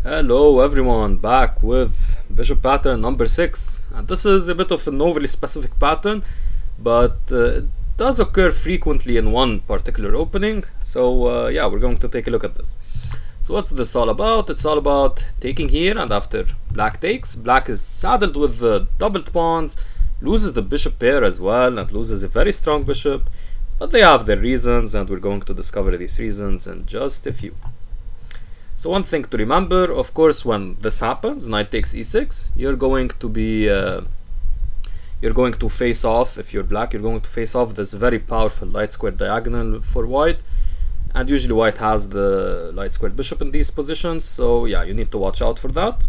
Hello everyone, back with bishop pattern number 6, and this is a bit of an overly specific pattern, but it does occur frequently in one particular opening. So yeah, we're going to take a look at this. So what's this all about? It's all about taking here, and after black takes, black is saddled with the doubled pawns, loses the bishop pair as well, and loses a very strong bishop, but they have their reasons, and we're going to discover these reasons in just a few. So one thing to remember, of course, when this happens, knight takes e6, you're going to face off. If you're black, you're going to face off this very powerful light squared diagonal for white, and usually white has the light squared bishop in these positions, so yeah, you need to watch out for that.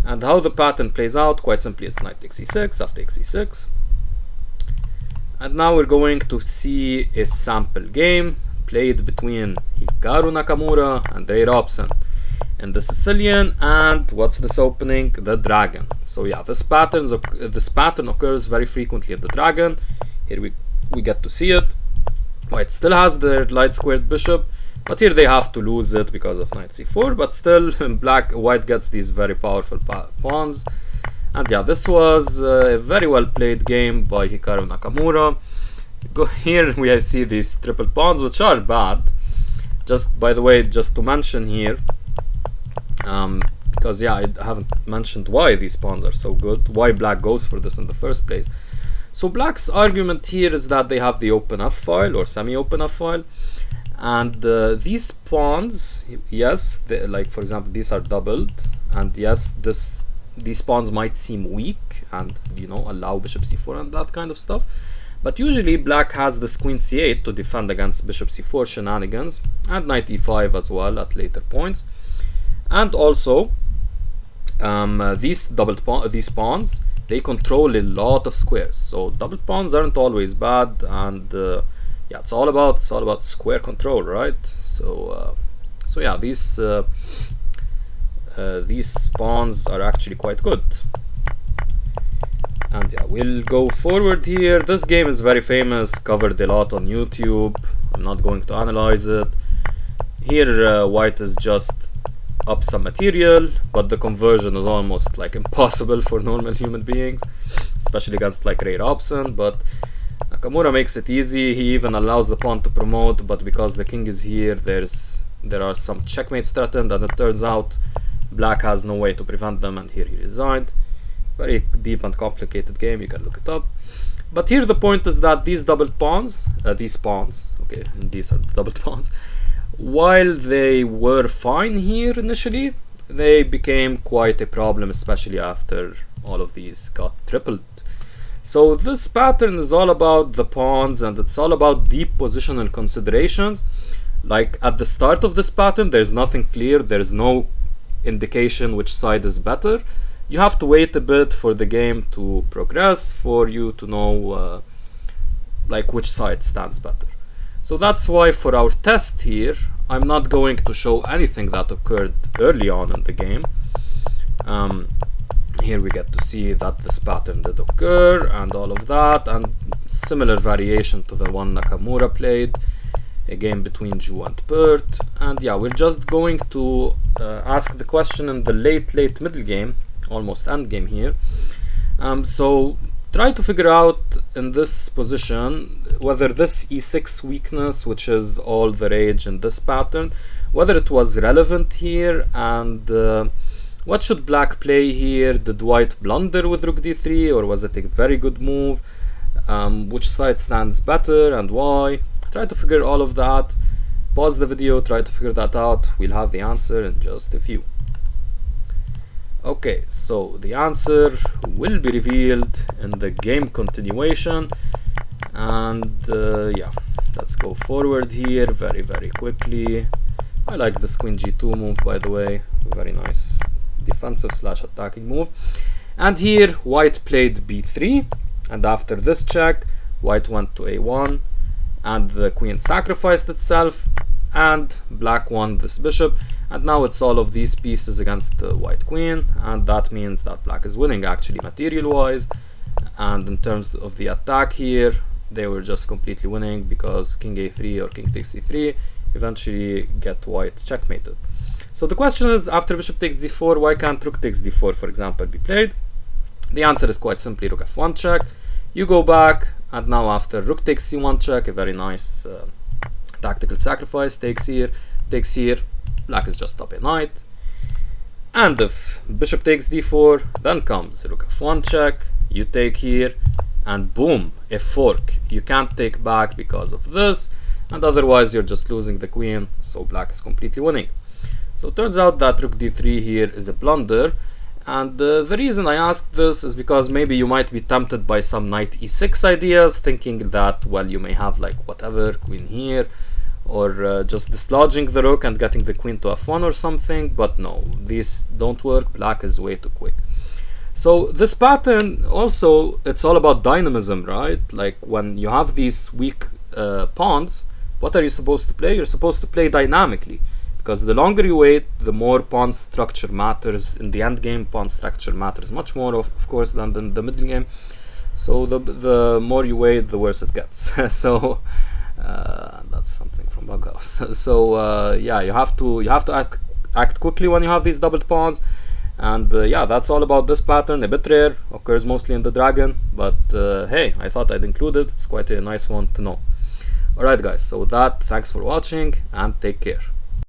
And how the pattern plays out, quite simply, it's knight takes e6, f takes e6, and now we're going to see a sample game played between Hikaru Nakamura and Ray Robson in the Sicilian, and what's this opening? The dragon. So yeah, this pattern occurs very frequently in the dragon. Here we get to see it. White still has their light squared bishop, but here they have to lose it because of knight c4, but still white gets these very powerful pawns. And yeah, this was a very well played game by Hikaru Nakamura. Here we see these triple pawns, which are bad. Just by the way, just to mention here, because yeah, I haven't mentioned why these pawns are so good, why black goes for this in the first place. So black's argument here is that they have the open f file or semi-open f file, and these pawns, yes, like for example, these are doubled, and yes, these pawns might seem weak and, you know, allow bishop c4 and that kind of stuff. But usually black has this queen c8 to defend against bishop c4 shenanigans, and knight e5 as well at later points. And also these pawns, they control a lot of squares, so doubled pawns aren't always bad. And yeah, it's all about square control, right? So so yeah, these pawns are actually quite good. And yeah, we'll go forward here. This game is very famous, covered a lot on YouTube. I'm not going to analyze it. Here white is just up some material, but the conversion is almost like impossible for normal human beings, especially against like Ray Robson. But Nakamura makes it easy. He even allows the pawn to promote, but because the king is here, there are some checkmates threatened, and it turns out black has no way to prevent them, and here he resigned. Very deep and complicated game, you can look it up. But here the point is that these doubled pawns, these are doubled pawns, while they were fine here initially, they became quite a problem, especially after all of these got tripled. So this pattern is all about the pawns, and it's all about deep positional considerations. Like at the start of this pattern, there's nothing clear, there's no indication which side is better. You have to wait a bit for the game to progress for you to know like which side stands better. So that's why for our test here, I'm not going to show anything that occurred early on in the game. Here we get to see that this pattern did occur and all of that, and similar variation to the one Nakamura played, a game between Zhu and Pert. And yeah, we're just going to ask the question in the late middle game, almost end game here. So try to figure out in this position whether this e6 weakness, which is all the rage in this pattern, whether it was relevant here, and what should black play here. Did white blunder with rook d3, or was it a very good move? Which side stands better and why? Try to figure all of that. Pause the video, try to figure that out. We'll have the answer in just a few. Okay, so the answer will be revealed in the game continuation. And yeah, let's go forward here very quickly. I like this queen g2 move, by the way. Very nice defensive / attacking move. And here white played b3, and after this check white went to a1, and the queen sacrificed itself, and black won this bishop. And now it's all of these pieces against the white queen, and that means that black is winning actually material wise. And in terms of the attack here, they were just completely winning, because king a3 or king takes c3 eventually get white checkmated. So the question is, after bishop takes d4, why can't rook takes d4, for example, be played? The answer is quite simply rook f1 check. You go back, and now after rook takes c1 check, a very nice tactical sacrifice, takes here, black is just up a knight. And if bishop takes d4, then comes rook f1 check, you take here, and boom, a fork. You can't take back because of this, and otherwise you're just losing the queen, so black is completely winning. So it turns out that rook d3 here is a blunder, and the reason I asked this is because maybe you might be tempted by some knight e6 ideas, thinking that, well, you may have like whatever, queen here, or just dislodging the rook and getting the queen to f1 or something, but no, these don't work. Black is way too quick. So this pattern also, it's all about dynamism, right? Like when you have these weak pawns, what are you supposed to play? You're supposed to play dynamically, because the longer you wait, the more pawn structure matters. In the end game, pawn structure matters much more, of course, than the middle game. So the more you wait, the worse it gets. So that's something from Bughouse. So yeah, you have to act quickly when you have these doubled pawns. And yeah, that's all about this pattern. A bit rare, occurs mostly in the dragon, but hey, I thought I'd include it. It's quite a nice one to know. Alright guys, so with that, thanks for watching and take care.